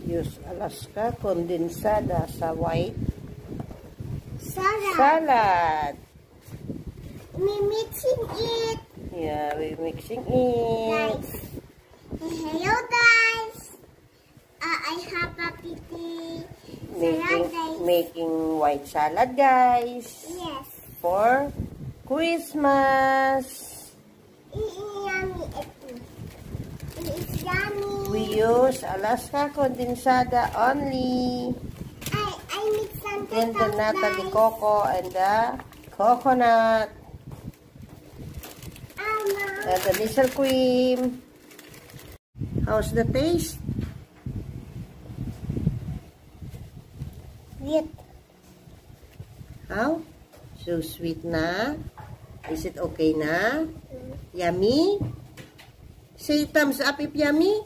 Use Alaska condensada sa white salad. salad. We mixing it. Yeah, we're mixing it. Guys. Hello guys. I have a pity salad guys. Making white salad, guys. Yes. For Christmas. Yummy. It's yummy. We use Alaska condensada only. I mix some And the ketchup, nata de guys. coco and the coconut. And the little cream. How's the taste? Sweet. How? So sweet na? Is it okay na? Yummy? Say thumbs up if yummy.